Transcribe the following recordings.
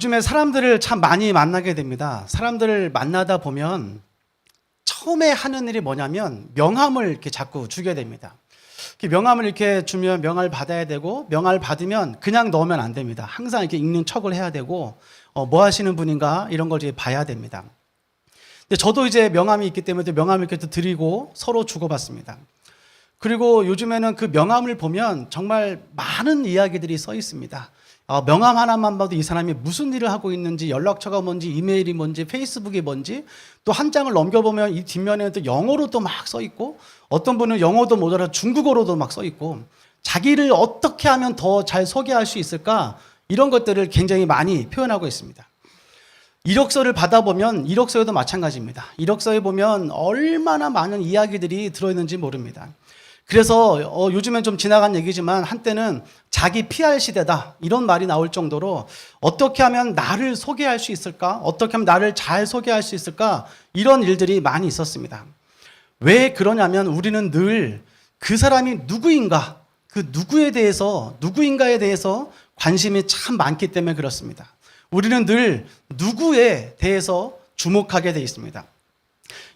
요즘에 사람들을 참 많이 만나게 됩니다. 사람들을 만나다 보면 처음에 하는 일이 뭐냐면 명함을 이렇게 자꾸 주게 됩니다. 명함을 이렇게 주면 명함을 받아야 되고, 명함을 받으면 그냥 넣으면 안 됩니다. 항상 이렇게 읽는 척을 해야 되고, 뭐 하시는 분인가 이런 걸 이제 봐야 됩니다. 근데 저도 이제 명함이 있기 때문에 명함을 이렇게 드리고 서로 주고받습니다. 그리고 요즘에는 그 명함을 보면 정말 많은 이야기들이 써 있습니다. 명함 하나만 봐도 이 사람이 무슨 일을 하고 있는지, 연락처가 뭔지, 이메일이 뭔지, 페이스북이 뭔지, 또 한 장을 넘겨보면 이 뒷면에는 또 영어로도 막 써 있고, 어떤 분은 영어도 못 알아 중국어로도 막 써 있고, 자기를 어떻게 하면 더 잘 소개할 수 있을까, 이런 것들을 굉장히 많이 표현하고 있습니다. 이력서를 받아보면 이력서에도 마찬가지입니다. 이력서에 보면 얼마나 많은 이야기들이 들어있는지 모릅니다. 그래서 요즘엔 좀 지나간 얘기지만 한때는 자기 PR 시대다 이런 말이 나올 정도로 어떻게 하면 나를 소개할 수 있을까? 어떻게 하면 나를 잘 소개할 수 있을까? 이런 일들이 많이 있었습니다. 왜 그러냐면 우리는 늘 그 사람이 누구인가, 그 누구인가에 대해서 관심이 참 많기 때문에 그렇습니다. 우리는 늘 누구에 대해서 주목하게 되어 있습니다.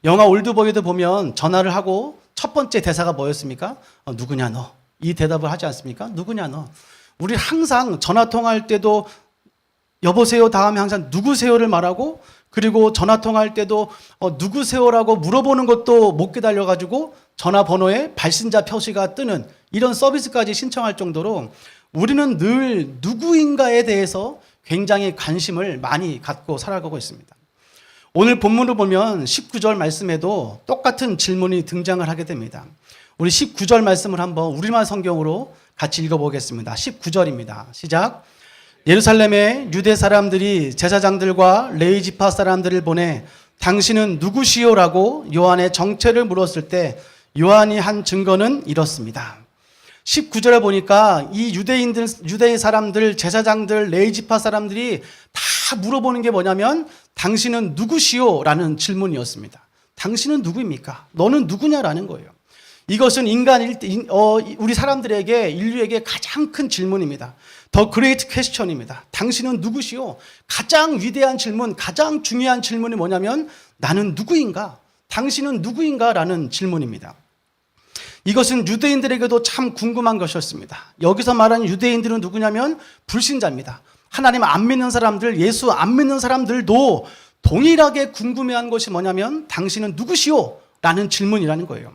영화 올드보이도 보면 전화를 하고 첫 번째 대사가 뭐였습니까? 누구냐 너. 이 대답을 하지 않습니까? 누구냐 너. 우리 항상 전화 통화할 때도 여보세요 다음에 항상 누구세요를 말하고, 그리고 전화 통화할 때도 누구세요라고 물어보는 것도 못 기다려가지고 전화번호에 발신자 표시가 뜨는 이런 서비스까지 신청할 정도로 우리는 늘 누구인가에 대해서 굉장히 관심을 많이 갖고 살아가고 있습니다. 오늘 본문을 보면 19절 말씀에도 똑같은 질문이 등장을 하게 됩니다. 우리 19절 말씀을 한번 우리말 성경으로 같이 읽어보겠습니다. 19절입니다. 시작. 예루살렘에 유대 사람들이 제사장들과 레위 지파 사람들을 보내 당신은 누구시오라고 요한의 정체를 물었을 때 요한이 한 증거는 이렇습니다. 19절에 보니까 이 유대인 사람들, 제사장들, 레위 지파 사람들이 다 물어보는 게 뭐냐면 당신은 누구시오? 라는 질문이었습니다. 당신은 누구입니까? 너는 누구냐라는 거예요. 이것은 우리 사람들에게, 인류에게 가장 큰 질문입니다. 더 그레이트 퀘스천입니다. 당신은 누구시오? 가장 위대한 질문, 가장 중요한 질문이 뭐냐면 나는 누구인가? 당신은 누구인가? 라는 질문입니다. 이것은 유대인들에게도 참 궁금한 것이었습니다. 여기서 말하는 유대인들은 누구냐면 불신자입니다. 하나님 안 믿는 사람들, 예수 안 믿는 사람들도 동일하게 궁금해한 것이 뭐냐면 당신은 누구시오? 라는 질문이라는 거예요.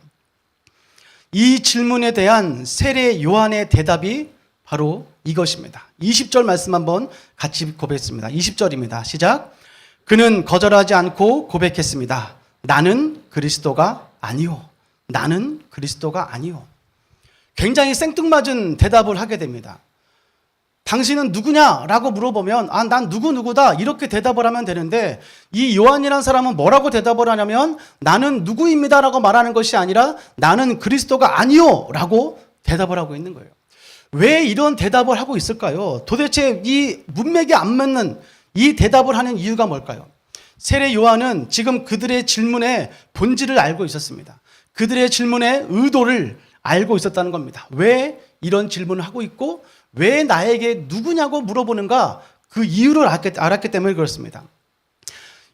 이 질문에 대한 세례 요한의 대답이 바로 이것입니다. 20절 말씀 한번 같이 고백했습니다. 20절입니다. 시작. 그는 거절하지 않고 고백했습니다. 나는 그리스도가 아니오. 나는 그리스도가 아니오. 굉장히 생뚱맞은 대답을 하게 됩니다. 당신은 누구냐라고 물어보면 난 누구다 이렇게 대답을 하면 되는데, 이 요한이라는 사람은 뭐라고 대답을 하냐면 나는 누구입니다라고 말하는 것이 아니라 나는 그리스도가 아니오라고 대답을 하고 있는 거예요. 왜 이런 대답을 하고 있을까요? 도대체 이 문맥에 안 맞는 이 대답을 하는 이유가 뭘까요? 세례 요한은 지금 그들의 질문의 본질을 알고 있었습니다. 그들의 질문의 의도를 알고 있었다는 겁니다. 왜 이런 질문을 하고 있고 왜 나에게 누구냐고 물어보는가, 그 이유를 알았기 때문에 그렇습니다.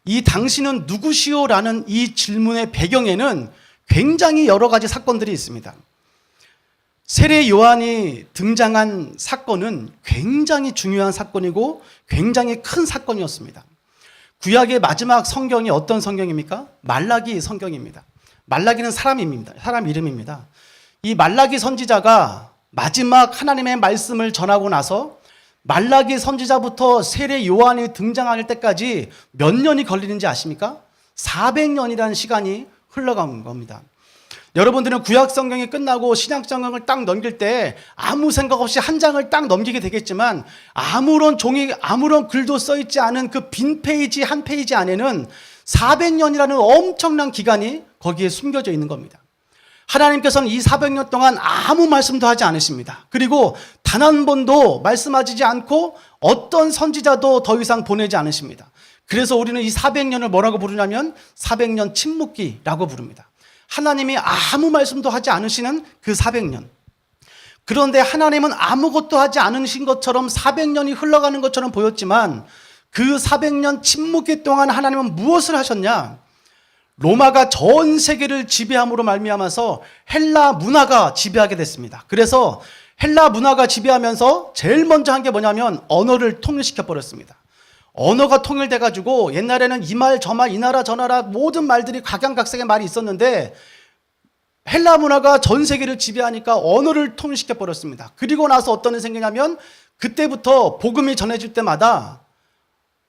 이 당신은 누구시오라는 이 질문의 배경에는 굉장히 여러 가지 사건들이 있습니다. 세례 요한이 등장한 사건은 굉장히 중요한 사건이고 굉장히 큰 사건이었습니다. 구약의 마지막 성경이 어떤 성경입니까? 말라기 성경입니다. 말라기는 사람 이름입니다. 이 말라기 선지자가 마지막 하나님의 말씀을 전하고 나서 말라기 선지자부터 세례 요한이 등장할 때까지 몇 년이 걸리는지 아십니까? 400년이라는 시간이 흘러간 겁니다. 여러분들은 구약 성경이 끝나고 신약 성경을 딱 넘길 때 아무 생각 없이 한 장을 딱 넘기게 되겠지만 아무런 글도 써있지 않은 그 빈 페이지 한 페이지 안에는 400년이라는 엄청난 기간이 거기에 숨겨져 있는 겁니다. 하나님께서는 이 400년 동안 아무 말씀도 하지 않으십니다. 그리고 단 한 번도 말씀하시지 않고 어떤 선지자도 더 이상 보내지 않으십니다. 그래서 우리는 이 400년을 뭐라고 부르냐면 400년 침묵기라고 부릅니다. 하나님이 아무 말씀도 하지 않으시는 그 400년. 그런데 하나님은 아무것도 하지 않으신 것처럼 400년이 흘러가는 것처럼 보였지만 그 400년 침묵기 동안 하나님은 무엇을 하셨냐? 로마가 전 세계를 지배함으로 말미암아서 헬라 문화가 지배하게 됐습니다. 그래서 헬라 문화가 지배하면서 제일 먼저 한 게 뭐냐면 언어를 통일시켜 버렸습니다. 언어가 통일돼 가지고 옛날에는 이 말 저 말 이 나라 저 나라 모든 말들이 각양각색의 말이 있었는데 헬라 문화가 전 세계를 지배하니까 언어를 통일시켜 버렸습니다. 그리고 나서 어떤 일이 생기냐면 그때부터 복음이 전해질 때마다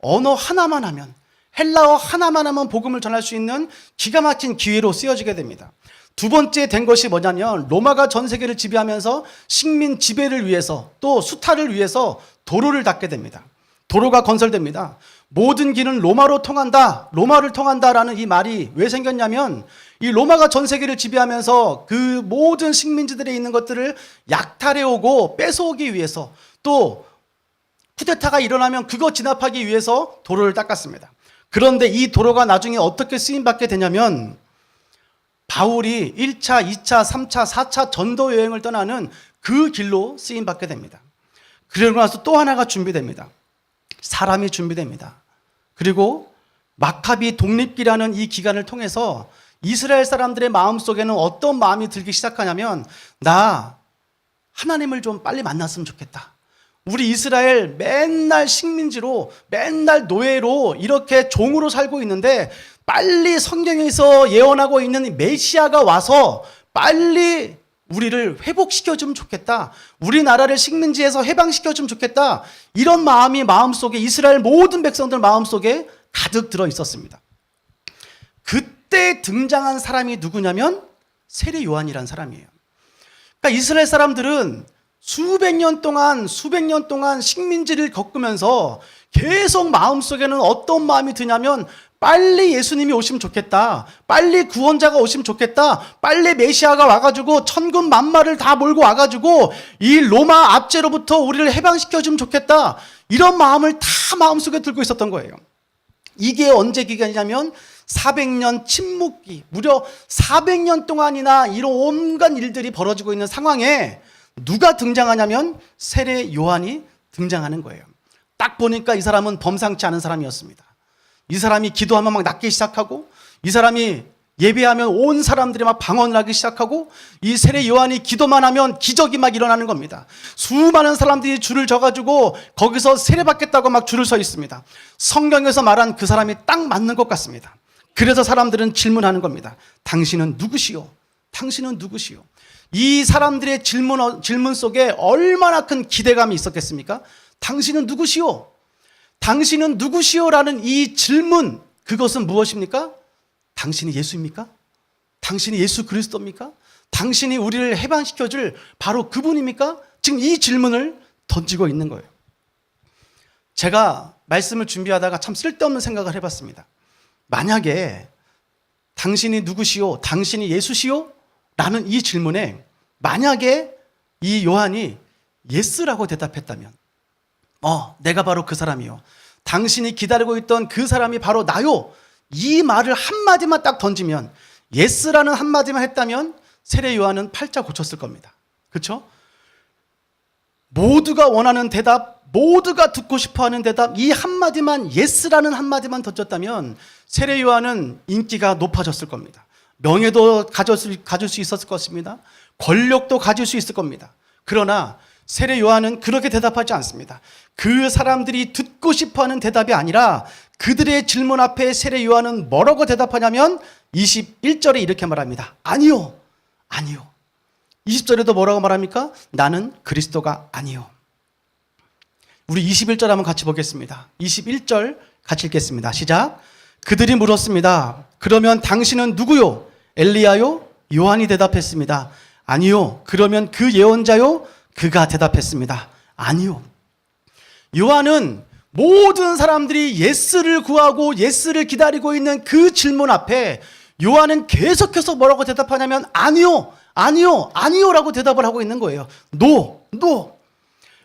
언어 하나만 하면, 헬라어 하나만 하면 복음을 전할 수 있는 기가 막힌 기회로 쓰여지게 됩니다. 두 번째 된 것이 뭐냐면 로마가 전 세계를 지배하면서 식민 지배를 위해서 또 수탈을 위해서 도로를 닦게 됩니다. 도로가 건설됩니다. 모든 길은 로마로 통한다, 로마를 통한다라는 이 말이 왜 생겼냐면 이 로마가 전 세계를 지배하면서 그 모든 식민지들에 있는 것들을 약탈해오고 뺏어오기 위해서 또 쿠데타가 일어나면 그거 진압하기 위해서 도로를 닦았습니다. 그런데 이 도로가 나중에 어떻게 쓰임받게 되냐면 바울이 1차, 2차, 3차, 4차 전도 여행을 떠나는 그 길로 쓰임받게 됩니다. 그러고 나서 또 하나가 준비됩니다. 사람이 준비됩니다. 그리고 마카비 독립기라는 이 기간을 통해서 이스라엘 사람들의 마음속에는 어떤 마음이 들기 시작하냐면 나 하나님을 좀 빨리 만났으면 좋겠다. 우리 이스라엘 맨날 식민지로 맨날 노예로 이렇게 종으로 살고 있는데 빨리 성경에서 예언하고 있는 메시아가 와서 빨리 우리를 회복시켜주면 좋겠다. 우리나라를 식민지에서 해방시켜주면 좋겠다. 이런 마음이 마음속에 이스라엘 모든 백성들 마음속에 가득 들어 있었습니다. 그때 등장한 사람이 누구냐면 세례 요한이라는 사람이에요. 그러니까 이스라엘 사람들은 수백 년 동안 식민지를 겪으면서 계속 마음속에는 어떤 마음이 드냐면 빨리 예수님이 오시면 좋겠다. 빨리 구원자가 오시면 좋겠다. 빨리 메시아가 와가지고 천군 만마를 다 몰고 와가지고 이 로마 압제로부터 우리를 해방시켜주면 좋겠다. 이런 마음을 다 마음속에 들고 있었던 거예요. 이게 언제 기간이냐면 400년 침묵기, 무려 400년 동안이나 이런 온갖 일들이 벌어지고 있는 상황에 누가 등장하냐면 세례 요한이 등장하는 거예요. 딱 보니까 이 사람은 범상치 않은 사람이었습니다. 이 사람이 기도하면 막 낫기 시작하고, 이 사람이 예배하면 온 사람들이 막 방언을 하기 시작하고, 이 세례 요한이 기도만 하면 기적이 막 일어나는 겁니다. 수많은 사람들이 줄을 져가지고 거기서 세례받겠다고 막 줄을 서 있습니다. 성경에서 말한 그 사람이 딱 맞는 것 같습니다. 그래서 사람들은 질문하는 겁니다. 당신은 누구시오? 당신은 누구시오? 이 사람들의 질문 속에 얼마나 큰 기대감이 있었겠습니까? 당신은 누구시오? 당신은 누구시오라는 이 질문, 그것은 무엇입니까? 당신이 예수입니까? 당신이 예수 그리스도입니까? 당신이 우리를 해방시켜줄 바로 그분입니까? 지금 이 질문을 던지고 있는 거예요. 제가 말씀을 준비하다가 참 쓸데없는 생각을 해봤습니다. 만약에 당신이 누구시오? 당신이 예수시오? 라는 이 질문에 만약에 이 요한이 예스라고 대답했다면, 내가 바로 그 사람이요. 당신이 기다리고 있던 그 사람이 바로 나요. 이 말을 한마디만 딱 던지면, 예스라는 한마디만 했다면 세례 요한은 팔자 고쳤을 겁니다. 그렇죠? 모두가 원하는 대답, 모두가 듣고 싶어하는 대답, 이 한마디만, 예스라는 한마디만 던졌다면 세례 요한은 인기가 높아졌을 겁니다. 명예도 가질 수 있었을 것입니다. 권력도 가질 수 있을 겁니다. 그러나 세례 요한은 그렇게 대답하지 않습니다. 그 사람들이 듣고 싶어하는 대답이 아니라 그들의 질문 앞에 세례 요한은 뭐라고 대답하냐면 21절에 이렇게 말합니다. 아니요, 아니요. 20절에도 뭐라고 말합니까? 나는 그리스도가 아니요. 우리 21절 한번 같이 보겠습니다. 21절 같이 읽겠습니다. 시작. 그들이 물었습니다. 그러면 당신은 누구요? 엘리야요? 요한이 대답했습니다. 아니요. 그러면 그 예언자요? 그가 대답했습니다. 아니요. 요한은 모든 사람들이 예스를 구하고 예스를 기다리고 있는 그 질문 앞에 요한은 계속해서 뭐라고 대답하냐면 아니요, 아니요, 아니요라고 대답을 하고 있는 거예요. No, no.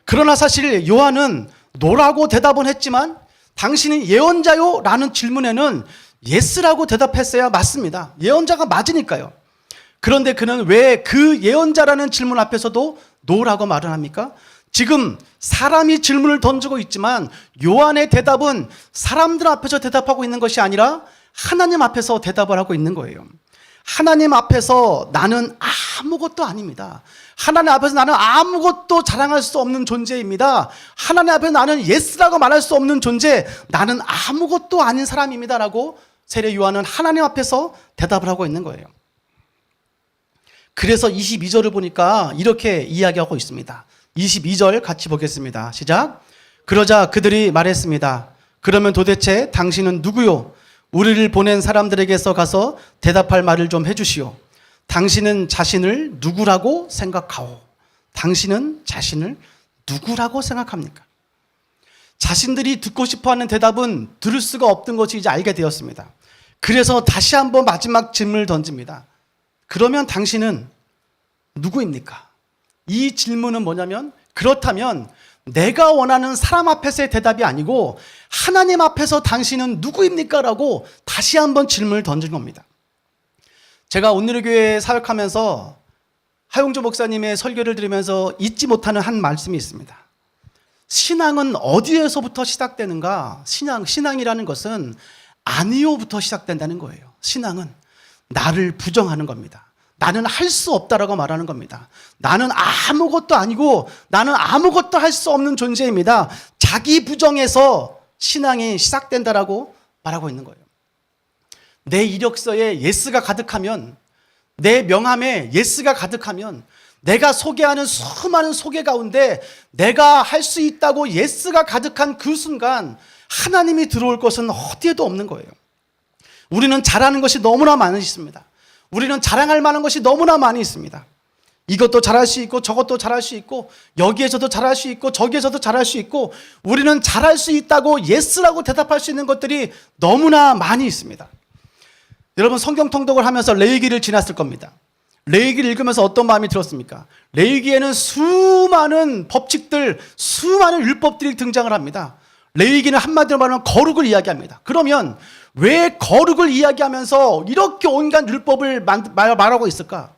그러나 사실 요한은 no라고 대답은 했지만 당신이 예언자요? 라는 질문에는 예스라고 대답했어야 맞습니다. 예언자가 맞으니까요. 그런데 그는 왜 그 예언자라는 질문 앞에서도 no라고 말을 합니까? 지금 사람이 질문을 던지고 있지만 요한의 대답은 사람들 앞에서 대답하고 있는 것이 아니라 하나님 앞에서 대답을 하고 있는 거예요. 하나님 앞에서 나는 아무것도 아닙니다. 하나님 앞에서 나는 아무것도 자랑할 수 없는 존재입니다. 하나님 앞에서 나는 예스라고 말할 수 없는 존재, 나는 아무것도 아닌 사람입니다 라고 세례 요한은 하나님 앞에서 대답을 하고 있는 거예요. 그래서 22절을 보니까 이렇게 이야기하고 있습니다. 22절 같이 보겠습니다. 시작. 그러자 그들이 말했습니다. 그러면 도대체 당신은 누구요? 우리를 보낸 사람들에게서 가서 대답할 말을 좀 해주시오. 당신은 자신을 누구라고 생각하오? 당신은 자신을 누구라고 생각합니까? 자신들이 듣고 싶어하는 대답은 들을 수가 없던 것이 이제 알게 되었습니다. 그래서 다시 한번 마지막 질문을 던집니다. 그러면 당신은 누구입니까? 이 질문은 뭐냐면, 그렇다면 내가 원하는 사람 앞에서의 대답이 아니고 하나님 앞에서 당신은 누구입니까? 라고 다시 한번 질문을 던진 겁니다. 제가 오늘의 교회에 사역하면서 하용조 목사님의 설교를 들으면서 잊지 못하는 한 말씀이 있습니다. 신앙은 어디에서부터 시작되는가? 신앙이라는 것은 아니요부터 시작된다는 거예요. 신앙은 나를 부정하는 겁니다. 나는 할 수 없다라고 말하는 겁니다. 나는 아무것도 아니고 나는 아무것도 할 수 없는 존재입니다. 자기 부정에서 신앙이 시작된다라고 말하고 있는 거예요. 내 이력서에 예스가 가득하면, 내 명함에 예스가 가득하면, 내가 소개하는 수많은 소개 가운데 내가 할 수 있다고 예스가 가득한 그 순간 하나님이 들어올 것은 어디에도 없는 거예요. 우리는 잘하는 것이 너무나 많이 있습니다. 우리는 자랑할 만한 것이 너무나 많이 있습니다. 이것도 잘할 수 있고 저것도 잘할 수 있고 여기에서도 잘할 수 있고 저기에서도 잘할 수 있고, 우리는 잘할 수 있다고 예스라고 대답할 수 있는 것들이 너무나 많이 있습니다. 여러분, 성경 통독을 하면서 레위기를 지났을 겁니다. 레위기를 읽으면서 어떤 마음이 들었습니까? 레위기에는 수많은 법칙들, 수많은 율법들이 등장을 합니다. 레위기는 한마디로 말하면 거룩을 이야기합니다. 그러면 왜 거룩을 이야기하면서 이렇게 온갖 율법을 말하고 있을까?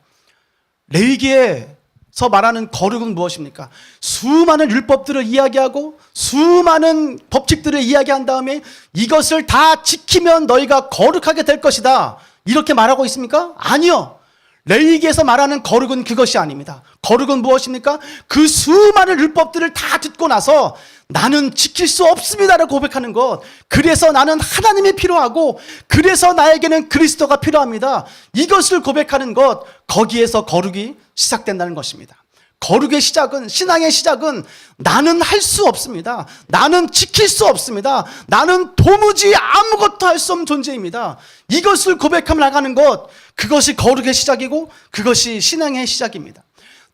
레위기에서 말하는 거룩은 무엇입니까? 수많은 율법들을 이야기하고 수많은 법칙들을 이야기한 다음에 이것을 다 지키면 너희가 거룩하게 될 것이다, 이렇게 말하고 있습니까? 아니요. 레위기에서 말하는 거룩은 그것이 아닙니다. 거룩은 무엇입니까? 그 수많은 율법들을 다 듣고 나서 나는 지킬 수 없습니다라고 고백하는 것. 그래서 나는 하나님이 필요하고 그래서 나에게는 그리스도가 필요합니다. 이것을 고백하는 것, 거기에서 거룩이 시작된다는 것입니다. 거룩의 시작은, 신앙의 시작은 나는 할 수 없습니다. 나는 지킬 수 없습니다. 나는 도무지 아무것도 할 수 없는 존재입니다. 이것을 고백하며 나가는 것, 그것이 거룩의 시작이고 그것이 신앙의 시작입니다.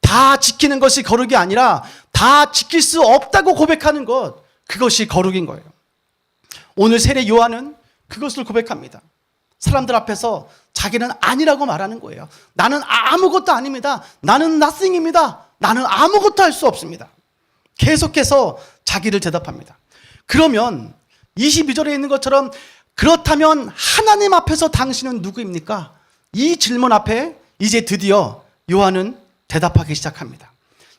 다 지키는 것이 거룩이 아니라 다 지킬 수 없다고 고백하는 것, 그것이 거룩인 거예요. 오늘 세례 요한은 그것을 고백합니다. 사람들 앞에서 자기는 아니라고 말하는 거예요. 나는 아무것도 아닙니다. 나는 nothing입니다. 나는 아무것도 할 수 없습니다. 계속해서 자기를 대답합니다. 그러면 22절에 있는 것처럼, 그렇다면 하나님 앞에서 당신은 누구입니까? 이 질문 앞에 이제 드디어 요한은 대답하기 시작합니다.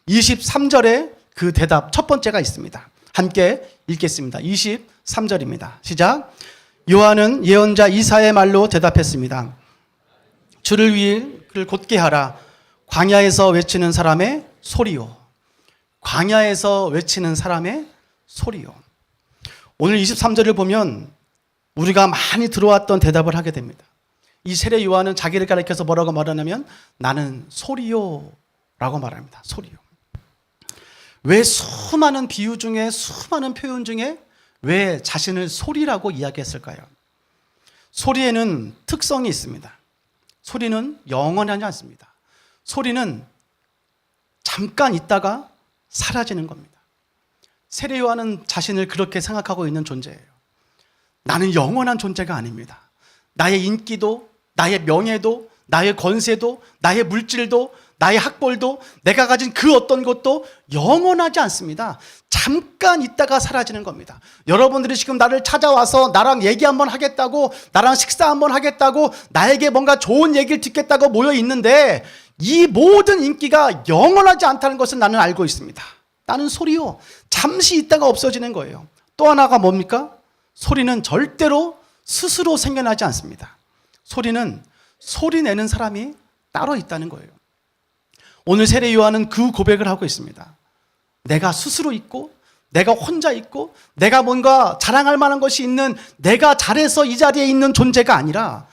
23절에 그 대답 첫 번째가 있습니다. 함께 읽겠습니다. 23절입니다. 시작. 요한은 예언자 이사야의 말로 대답했습니다. 주를 위해 그를 곧게 하라. 광야에서 외치는 사람의 소리요. 광야에서 외치는 사람의 소리요. 오늘 23절을 보면 우리가 많이 들어왔던 대답을 하게 됩니다. 이 세례 요한은 자기를 가리켜서 뭐라고 말하냐면 나는 소리요 라고 말합니다. 소리요. 왜 수많은 비유 중에, 수많은 표현 중에 왜 자신을 소리라고 이야기했을까요? 소리에는 특성이 있습니다. 소리는 영원하지 않습니다. 소리는 잠깐 있다가 사라지는 겁니다. 세례 요한은 자신을 그렇게 생각하고 있는 존재예요. 나는 영원한 존재가 아닙니다. 나의 인기도, 나의 명예도, 나의 권세도, 나의 물질도, 나의 학벌도, 내가 가진 그 어떤 것도 영원하지 않습니다. 잠깐 있다가 사라지는 겁니다. 여러분들이 지금 나를 찾아와서 나랑 얘기 한번 하겠다고, 나랑 식사 한번 하겠다고, 나에게 뭔가 좋은 얘기를 듣겠다고 모여 있는데 이 모든 인기가 영원하지 않다는 것은 나는 알고 있습니다. 나는 소리요. 잠시 있다가 없어지는 거예요. 또 하나가 뭡니까? 소리는 절대로 스스로 생겨나지 않습니다. 소리는 소리 내는 사람이 따로 있다는 거예요. 오늘 세례 요한은 그 고백을 하고 있습니다. 내가 스스로 있고, 내가 혼자 있고, 내가 뭔가 자랑할 만한 것이 있는, 내가 잘해서 이 자리에 있는 존재가 아니라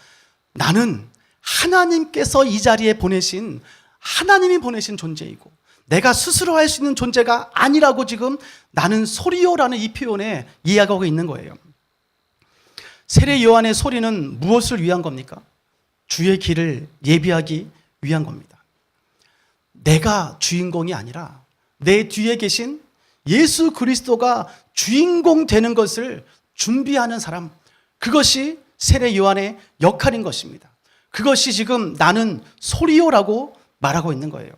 나는 하나님께서 이 자리에 보내신, 하나님이 보내신 존재이고, 내가 스스로 할 수 있는 존재가 아니라고 지금 나는 소리요라는 이 표현에 이해하고 있는 거예요. 세례 요한의 소리는 무엇을 위한 겁니까? 주의 길을 예비하기 위한 겁니다. 내가 주인공이 아니라 내 뒤에 계신 예수 그리스도가 주인공 되는 것을 준비하는 사람, 그것이 세례 요한의 역할인 것입니다. 그것이 지금 나는 소리요라고 말하고 있는 거예요.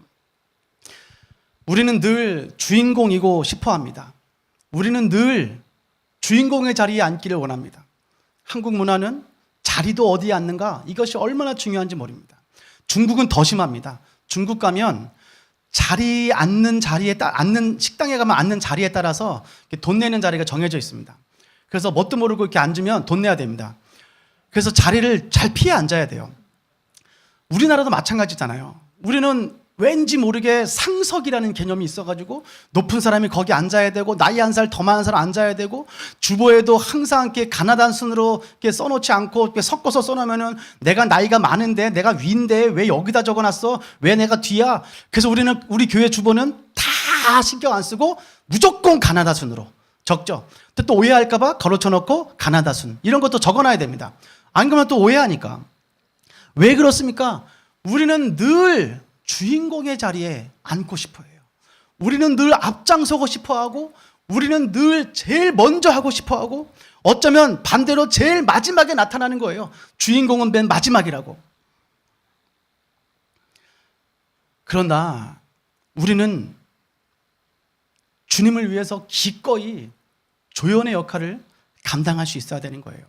우리는 늘 주인공이고 싶어 합니다. 우리는 늘 주인공의 자리에 앉기를 원합니다. 한국 문화는 자리도 어디에 앉는가, 이것이 얼마나 중요한지 모릅니다. 중국은 더 심합니다. 중국 가면 앉는 식당에 가면 앉는 자리에 따라서 돈 내는 자리가 정해져 있습니다. 그래서 뭣도 모르고 이렇게 앉으면 돈 내야 됩니다. 그래서 자리를 잘 피해 앉아야 돼요. 우리나라도 마찬가지잖아요. 우리는 왠지 모르게 상석이라는 개념이 있어가지고 높은 사람이 거기 앉아야 되고, 나이 한 살 더 많은 사람 앉아야 되고, 주보에도 항상 이렇게 가나단 순으로 이렇게 써놓지 않고 이렇게 섞어서 써놓으면은 내가 나이가 많은데, 내가 위인데 왜 여기다 적어놨어? 왜 내가 뒤야? 그래서 우리 교회 주보는 다 신경 안 쓰고 무조건 가나다 순으로 적죠. 근데 또 오해할까봐 걸어쳐놓고 가나다 순, 이런 것도 적어놔야 됩니다. 안 그러면 또 오해하니까. 왜 그렇습니까? 우리는 늘 주인공의 자리에 앉고 싶어 해요. 우리는 늘 앞장서고 싶어 하고, 우리는 늘 제일 먼저 하고 싶어 하고, 어쩌면 반대로 제일 마지막에 나타나는 거예요. 주인공은 맨 마지막이라고. 그러나 우리는 주님을 위해서 기꺼이 조연의 역할을 감당할 수 있어야 되는 거예요.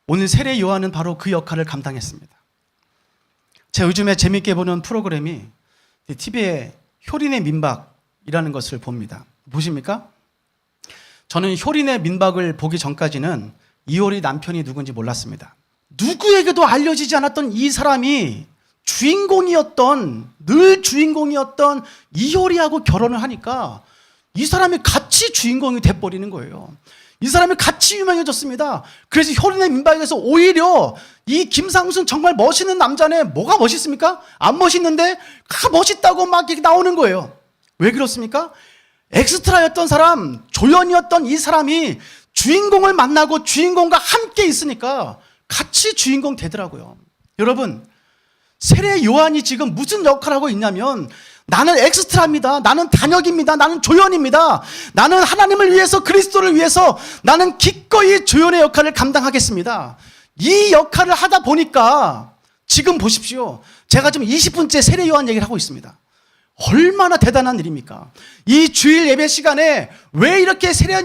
오늘 세례 요한은 바로 그 역할을 감당했습니다. 제가 요즘에 재밌게 보는 프로그램이 TV에 효린의 민박이라는 것을 봅니다. 보십니까? 저는 효린의 민박을 보기 전까지는 이효리 남편이 누군지 몰랐습니다. 누구에게도 알려지지 않았던 이 사람이 늘 주인공이었던 이효리하고 결혼을 하니까 이 사람이 같이 주인공이 돼버리는 거예요. 이 사람이 같이 유명해졌습니다. 그래서 효린의 민박에서 오히려 이 김상순 정말 멋있는 남자네. 뭐가 멋있습니까? 안 멋있는데 멋있다고 막 이렇게 나오는 거예요. 왜 그렇습니까? 엑스트라였던 사람, 조연이었던 이 사람이 주인공을 만나고 주인공과 함께 있으니까 같이 주인공 되더라고요. 여러분, 세례 요한이 지금 무슨 역할을 하고 있냐면, 나는 엑스트라입니다. 나는 단역입니다. 나는 조연입니다. 나는 하나님을 위해서, 그리스도를 위해서 나는 기꺼이 조연의 역할을 감당하겠습니다. 이 역할을 하다 보니까 지금 보십시오. 제가 지금 20분째 세례 요한 얘기를 하고 있습니다. 얼마나 대단한 일입니까? 이 주일 예배 시간에 왜 이렇게 세례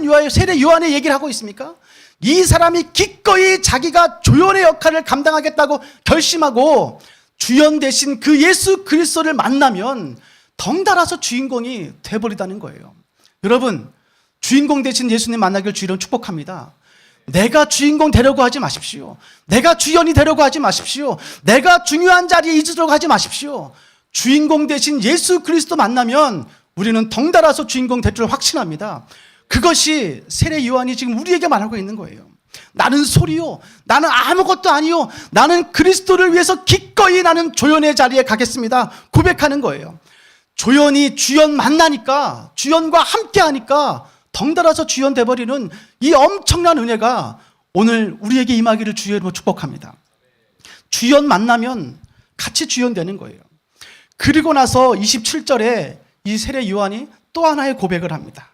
요한의 얘기를 하고 있습니까? 이 사람이 기꺼이 자기가 조연의 역할을 감당하겠다고 결심하고 주연 대신 그 예수 그리스도를 만나면 덩달아서 주인공이 돼버리다는 거예요. 여러분, 주인공 대신 예수님 만나길 주일은 축복합니다. 내가 주인공 되려고 하지 마십시오. 내가 주연이 되려고 하지 마십시오. 내가 중요한 자리에 있으려고 하지 마십시오. 주인공 대신 예수 그리스도 만나면 우리는 덩달아서 주인공 될 줄 확신합니다. 그것이 세례 요한이 지금 우리에게 말하고 있는 거예요. 나는 소리요. 나는 아무것도 아니요. 나는 그리스도를 위해서 기꺼이 나는 조연의 자리에 가겠습니다. 고백하는 거예요. 조연이 주연 만나니까, 주연과 함께 하니까 덩달아서 주연 돼버리는 이 엄청난 은혜가 오늘 우리에게 임하기를 주의 이름으로 축복합니다. 주연 만나면 같이 주연 되는 거예요. 그리고 나서 27절에 이 세례 요한이 또 하나의 고백을 합니다.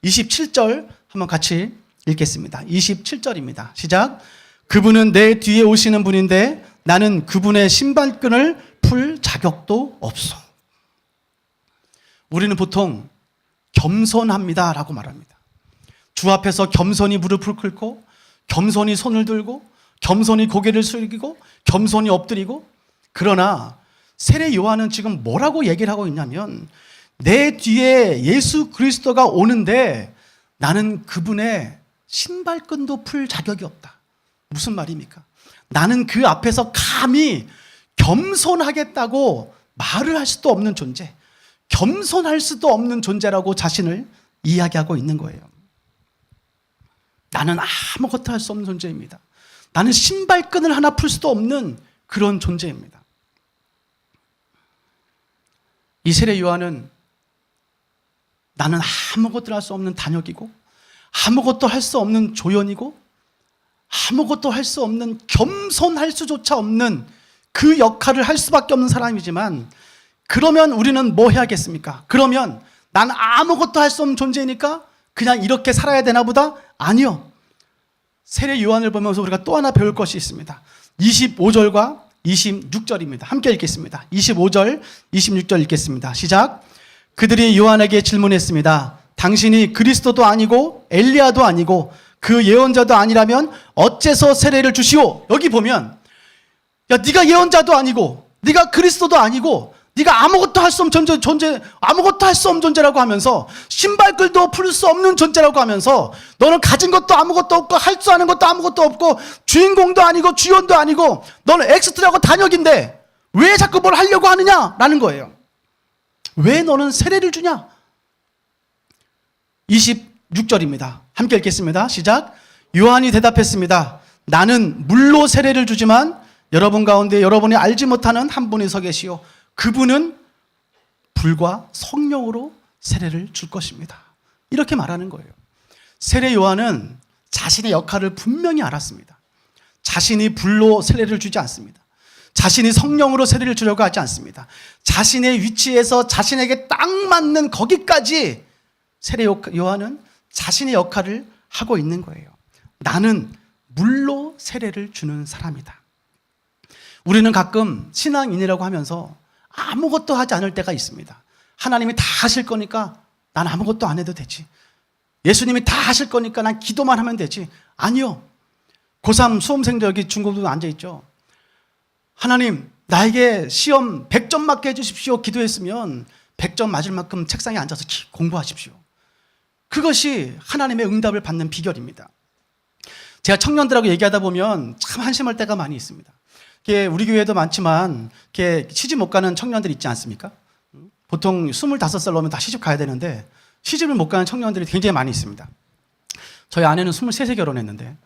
27절 한번 같이 읽겠습니다. 27절입니다. 시작. 그분은 내 뒤에 오시는 분인데 나는 그분의 신발끈을 풀 자격도 없어. 우리는 보통 겸손합니다 라고 말합니다. 주 앞에서 겸손히 무릎을 꿇고, 겸손히 손을 들고, 겸손히 고개를 숙이고, 겸손히 엎드리고. 그러나 세례 요한은 지금 뭐라고 얘기를 하고 있냐면, 내 뒤에 예수 그리스도가 오는데 나는 그분의 신발끈도 풀 자격이 없다. 무슨 말입니까? 나는 그 앞에서 감히 겸손하겠다고 말을 할 수도 없는 존재, 겸손할 수도 없는 존재라고 자신을 이야기하고 있는 거예요. 나는 아무것도 할 수 없는 존재입니다. 나는 신발끈을 하나 풀 수도 없는 그런 존재입니다. 이 세례 요한은 나는 아무것도 할 수 없는 단역이고 아무것도 할 수 없는 조연이고 아무것도 할 수 없는, 겸손할 수조차 없는 그 역할을 할 수밖에 없는 사람이지만, 그러면 우리는 뭐 해야겠습니까? 그러면 난 아무것도 할 수 없는 존재니까 그냥 이렇게 살아야 되나 보다? 아니요. 세례 요한을 보면서 우리가 또 하나 배울 것이 있습니다. 25절과 26절입니다. 함께 읽겠습니다. 25절, 26절 읽겠습니다. 시작. 그들이 요한에게 질문했습니다. 당신이 그리스도도 아니고 엘리야도 아니고 그 예언자도 아니라면 어째서 세례를 주시오? 여기 보면, 야, 네가 예언자도 아니고 네가 그리스도도 아니고 네가 아무것도 할 수 없는 존재, 아무것도 할 수 없는 존재라고 하면서, 신발끈도 풀 수 없는 존재라고 하면서, 너는 가진 것도 아무것도 없고 할 줄 아는 것도 아무것도 없고 주인공도 아니고 주연도 아니고 너는 엑스트라고 단역인데 왜 자꾸 뭘 하려고 하느냐라는 거예요. 왜 너는 세례를 주냐? 26절입니다. 함께 읽겠습니다. 시작. 요한이 대답했습니다. 나는 물로 세례를 주지만 여러분 가운데 여러분이 알지 못하는 한 분이 서 계시오. 그분은 불과 성령으로 세례를 줄 것입니다. 이렇게 말하는 거예요. 세례 요한은 자신의 역할을 분명히 알았습니다. 자신이 불로 세례를 주지 않습니다. 자신이 성령으로 세례를 주려고 하지 않습니다. 자신의 위치에서 자신에게 딱 맞는 거기까지 세례 요한은 자신의 역할을 하고 있는 거예요. 나는 물로 세례를 주는 사람이다. 우리는 가끔 신앙인이라고 하면서 아무것도 하지 않을 때가 있습니다. 하나님이 다 하실 거니까 난 아무것도 안 해도 되지. 예수님이 다 하실 거니까 난 기도만 하면 되지. 아니요. 고3 수험생들 여기 중고등부 앉아있죠. 하나님, 나에게 시험 100점 맞게 해주십시오. 기도했으면 100점 맞을 만큼 책상에 앉아서 공부하십시오. 그것이 하나님의 응답을 받는 비결입니다. 제가 청년들하고 얘기하다 보면 참 한심할 때가 많이 있습니다. 우리 교회도 많지만 시집 못 가는 청년들 있지 않습니까? 보통 25살 넘으면 다 시집 가야 되는데 시집을 못 가는 청년들이 굉장히 많이 있습니다. 저희 아내는 23세 결혼했는데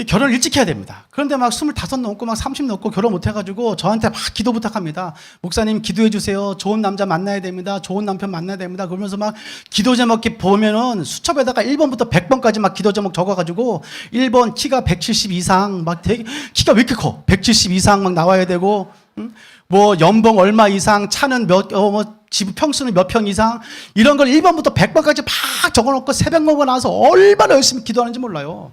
결혼을 일찍 해야 됩니다. 그런데 막 25 넘고 막 30 넘고 결혼 못 해가지고 저한테 막 기도 부탁합니다. 목사님 기도해 주세요. 좋은 남자 만나야 됩니다. 좋은 남편 만나야 됩니다. 그러면서 막 기도 제목 보면은 수첩에다가 1번부터 100번까지 막 기도 제목 적어가지고 1번 키가 170 이상 막 되게 키가 왜 이렇게 커? 170 이상 막 나와야 되고 뭐 연봉 얼마 이상 차는 집 평수는 몇 평 이상 이런 걸 1번부터 100번까지 막 적어놓고 새벽 먹고 나서 얼마나 열심히 기도하는지 몰라요.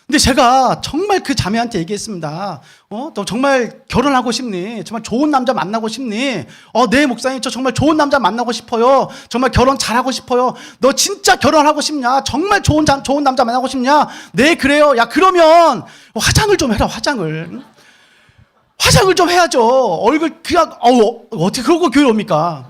근데 제가 정말 그 자매한테 얘기했습니다. 너 정말 결혼하고 싶니? 정말 좋은 남자 만나고 싶니? 네, 목사님, 저 정말 좋은 남자 만나고 싶어요. 정말 결혼 잘하고 싶어요. 너 진짜 결혼하고 싶냐? 정말 좋은 남자 만나고 싶냐? 네, 그래요. 야, 그러면 화장을 좀 해라, 화장을. 화장을 좀 해야죠. 얼굴, 그냥, 어떻게 그러고 교회 옵니까?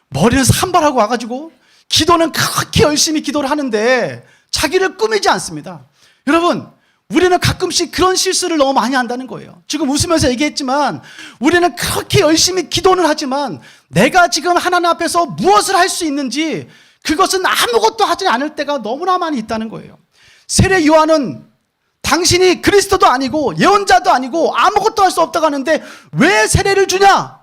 머리는 산발하고 와가지고, 기도는 그렇게 열심히 기도를 하는데, 자기를 꾸미지 않습니다. 여러분, 우리는 가끔씩 그런 실수를 너무 많이 한다는 거예요. 지금 웃으면서 얘기했지만 우리는 그렇게 열심히 기도는 하지만 내가 지금 하나님 앞에서 무엇을 할 수 있는지 그것은 아무것도 하지 않을 때가 너무나 많이 있다는 거예요. 세례 요한은 당신이 그리스도도 아니고 예언자도 아니고 아무것도 할 수 없다고 하는데 왜 세례를 주냐?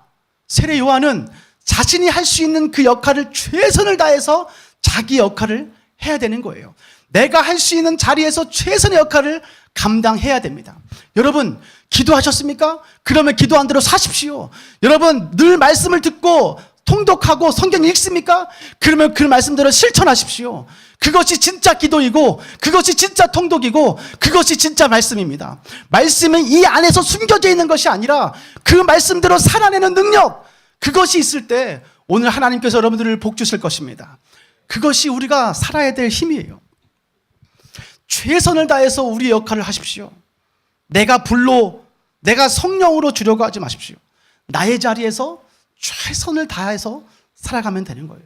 세례 요한은 자신이 할 수 있는 그 역할을 최선을 다해서 자기 역할을 해야 되는 거예요. 내가 할 수 있는 자리에서 최선의 역할을 감당해야 됩니다. 여러분, 기도하셨습니까? 그러면 기도한 대로 사십시오. 여러분, 늘 말씀을 듣고 통독하고 성경 읽습니까? 그러면 그 말씀대로 실천하십시오. 그것이 진짜 기도이고 그것이 진짜 통독이고 그것이 진짜 말씀입니다. 말씀은 이 안에서 숨겨져 있는 것이 아니라 그 말씀대로 살아내는 능력, 그것이 있을 때 오늘 하나님께서 여러분들을 복 주실 것입니다. 그것이 우리가 살아야 될 힘이에요. 최선을 다해서 우리 역할을 하십시오. 내가 불로, 내가 성령으로 주려고 하지 마십시오. 나의 자리에서 최선을 다해서 살아가면 되는 거예요.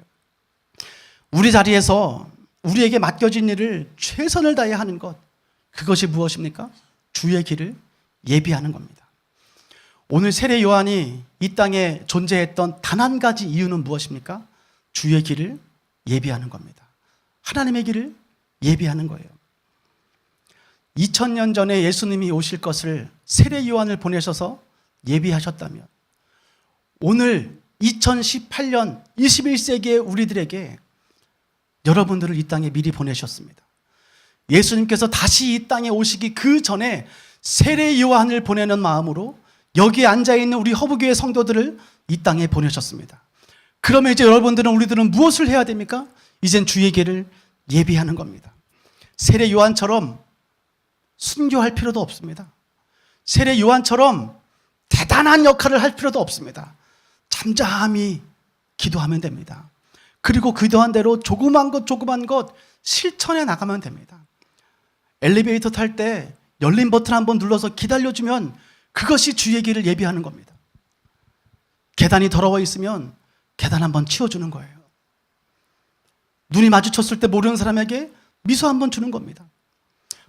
우리 자리에서 우리에게 맡겨진 일을 최선을 다해 하는 것, 그것이 무엇입니까? 주의 길을 예비하는 겁니다. 오늘 세례 요한이 이 땅에 존재했던 단 한 가지 이유는 무엇입니까? 주의 길을 예비하는 겁니다. 하나님의 길을 예비하는 거예요. 2000년 전에 예수님이 오실 것을 세례 요한을 보내셔서 예비하셨다면 오늘 2018년 21세기의 우리들에게 여러분들을 이 땅에 미리 보내셨습니다. 예수님께서 다시 이 땅에 오시기 그 전에 세례 요한을 보내는 마음으로 여기에 앉아있는 우리 허브교회 성도들을 이 땅에 보내셨습니다. 그러면 이제 우리들은 무엇을 해야 됩니까? 이젠 주의 길을 예비하는 겁니다. 세례 요한처럼 순교할 필요도 없습니다. 세례 요한처럼 대단한 역할을 할 필요도 없습니다. 잠잠히 기도하면 됩니다. 그리고 기도한 대로 조그만 것 실천해 나가면 됩니다. 엘리베이터 탈 때 열린 버튼 한번 눌러서 기다려주면 그것이 주의 길을 예비하는 겁니다. 계단이 더러워 있으면 계단 한번 치워주는 거예요. 눈이 마주쳤을 때 모르는 사람에게 미소 한번 주는 겁니다.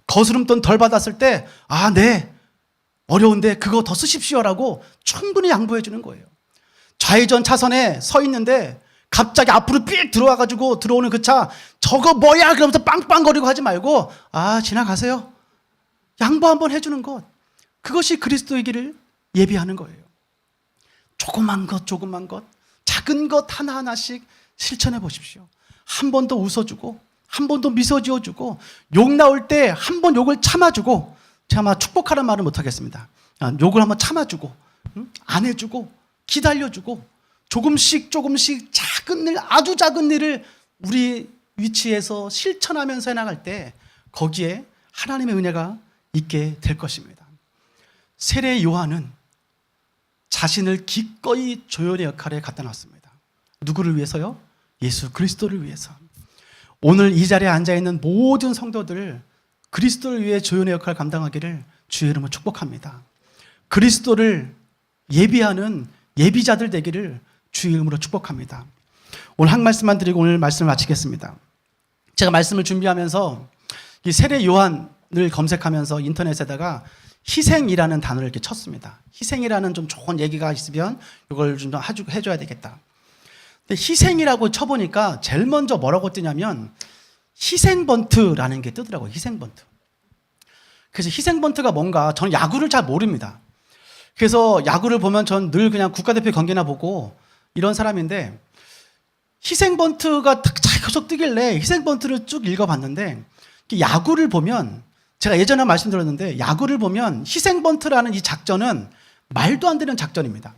거스름돈 덜 받았을 때 네, 어려운데 그거 더 쓰십시오라고 충분히 양보해 주는 거예요. 좌회전 차선에 서 있는데 갑자기 앞으로 삑 들어와가지고 들어오는 그 차 저거 뭐야 그러면서 빵빵거리고 하지 말고 지나가세요. 양보 한번 해주는 것, 그것이 그리스도의 길을 예비하는 거예요. 조그만 것 작은 것 하나하나씩 실천해 보십시오. 한 번 더 웃어주고 한 번 더 미소 지어주고 욕 나올 때 한 번 욕을 참아주고, 제가 축복하라는 말은 못하겠습니다. 욕을 한번 참아주고 안 해주고 기다려주고 조금씩 작은 일, 아주 작은 일을 우리 위치에서 실천하면서 해나갈 때 거기에 하나님의 은혜가 있게 될 것입니다. 세례 요한은 자신을 기꺼이 조연의 역할에 갖다 놨습니다. 누구를 위해서요? 예수 그리스도를 위해서. 오늘 이 자리에 앉아있는 모든 성도들 그리스도를 위해 조연의 역할을 감당하기를 주의 이름으로 축복합니다. 그리스도를 예비하는 예비자들 되기를 주의 이름으로 축복합니다. 오늘 한 말씀만 드리고 오늘 말씀을 마치겠습니다. 제가 말씀을 준비하면서 이 세례 요한을 검색하면서 인터넷에다가 희생이라는 단어를 이렇게 쳤습니다. 희생이라는 좀 좋은 얘기가 있으면 이걸 좀 해줘야 되겠다. 근데 희생이라고 쳐보니까 제일 먼저 뭐라고 뜨냐면 희생번트라는 게 뜨더라고요. 희생번트. 그래서 희생번트가 뭔가, 저는 야구를 잘 모릅니다. 그래서 야구를 보면 전 늘 그냥 국가대표 경기나 보고 이런 사람인데, 희생번트가 계속 뜨길래 희생번트를 쭉 읽어봤는데, 야구를 보면, 제가 예전에 말씀드렸는데 야구를 보면 희생번트라는 이 작전은 말도 안 되는 작전입니다.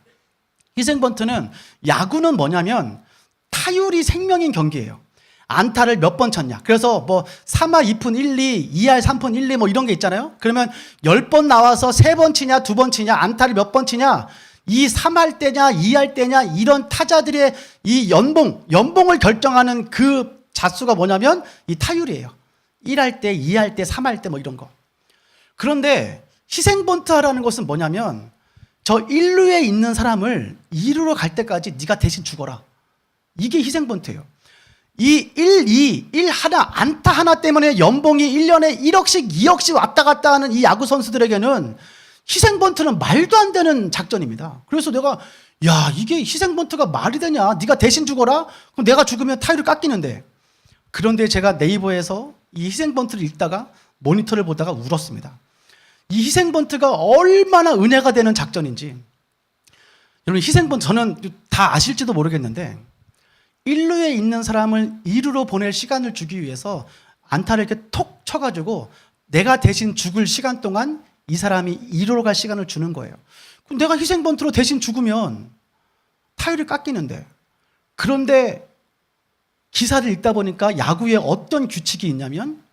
희생번트는, 야구는 뭐냐면 타율이 생명인 경기예요. 안타를 몇 번 쳤냐. 그래서 3할 2푼 1, 2, 2할 3푼 1, 2 이런 게 있잖아요. 그러면 10번 나와서 3번 치냐, 2번 치냐, 안타를 몇 번 치냐, 이 3할 때냐, 2할 때냐, 이런 타자들의 이 연봉을 결정하는 그 자수가 뭐냐면 이 타율이에요. 1할 때, 2할 때, 3할 때 이런 거. 그런데 희생번트라는 것은 뭐냐면 저 1루에 있는 사람을 2루로 갈 때까지 네가 대신 죽어라. 이게 희생번트예요. 이 1 하나, 안타 하나 때문에 연봉이 1년에 1억씩 2억씩 왔다 갔다 하는 이 야구 선수들에게는 희생번트는 말도 안 되는 작전입니다. 그래서 내가 이게 희생번트가 말이 되냐, 네가 대신 죽어라? 그럼 내가 죽으면 타율을 깎이는데. 그런데 제가 네이버에서 이 희생번트를 읽다가 모니터를 보다가 울었습니다. 이 희생번트가 얼마나 은혜가 되는 작전인지. 여러분, 희생번트 저는 다 아실지도 모르겠는데 1루에 있는 사람을 2루로 보낼 시간을 주기 위해서 안타를 이렇게 톡 쳐가지고 내가 대신 죽을 시간 동안 이 사람이 2루로 갈 시간을 주는 거예요. 그럼 내가 희생번트로 대신 죽으면 타율이 깎이는데. 그런데 기사를 읽다 보니까 야구에 어떤 규칙이 있냐면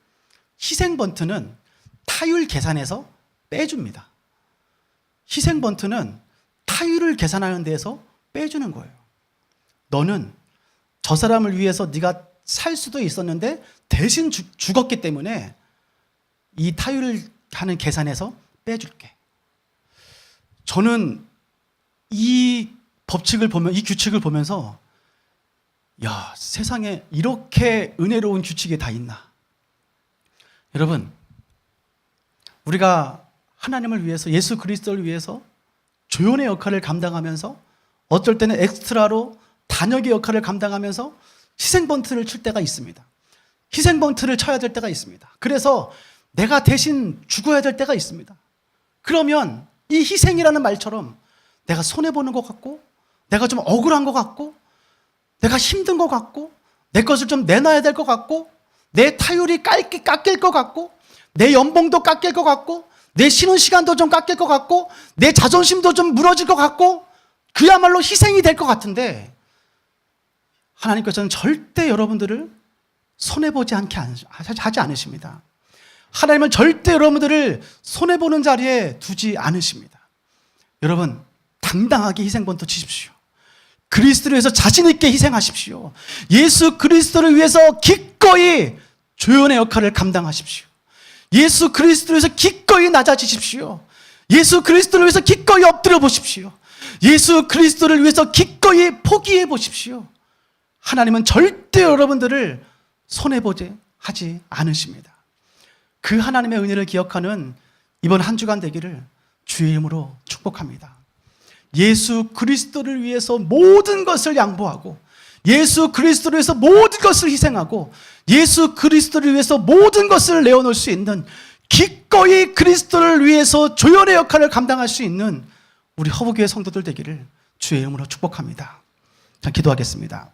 희생번트는 타율 계산에서 빼줍니다. 희생번트는 타율을 계산하는 데에서 빼주는 거예요. 너는 저 사람을 위해서 네가 살 수도 있었는데 대신 죽었기 때문에 이 타율을 하는 계산에서 빼줄게. 저는 이 법칙을 보면, 이 규칙을 보면서 야, 세상에 이렇게 은혜로운 규칙이 다 있나? 여러분, 우리가 하나님을 위해서, 예수 그리스도를 위해서 조연의 역할을 감당하면서 어떨 때는 엑스트라로 단역의 역할을 감당하면서 희생번트를 칠 때가 있습니다. 희생번트를 쳐야 될 때가 있습니다. 그래서 내가 대신 죽어야 될 때가 있습니다. 그러면 이 희생이라는 말처럼 내가 손해보는 것 같고, 내가 좀 억울한 것 같고, 내가 힘든 것 같고, 내 것을 좀 내놔야 될 것 같고, 내 타율이 깎일 것 같고, 내 연봉도 깎일 것 같고, 내 쉬는 시간도 좀 깎일 것 같고, 내 자존심도 좀 무너질 것 같고, 그야말로 희생이 될 것 같은데, 하나님께서는 절대 여러분들을 손해보지 않게 하지 않으십니다. 하나님은 절대 여러분들을 손해보는 자리에 두지 않으십니다. 여러분, 당당하게 희생번트 치십시오. 그리스도를 위해서 자신 있게 희생하십시오. 예수 그리스도를 위해서 기꺼이 조연의 역할을 감당하십시오. 예수 그리스도를 위해서 기꺼이 낮아지십시오. 예수 그리스도를 위해서 기꺼이 엎드려 보십시오. 예수 그리스도를 위해서 기꺼이 포기해 보십시오. 하나님은 절대 여러분들을 손해보지 하지 않으십니다. 그 하나님의 은혜를 기억하는 이번 한 주간 되기를 주의 이름으로 축복합니다. 예수 그리스도를 위해서 모든 것을 양보하고, 예수 그리스도를 위해서 모든 것을 희생하고, 예수 그리스도를 위해서 모든 것을 내어놓을 수 있는, 기꺼이 그리스도를 위해서 조연의 역할을 감당할 수 있는 우리 허브교회 성도들 되기를 주의 이름으로 축복합니다. 자, 기도하겠습니다.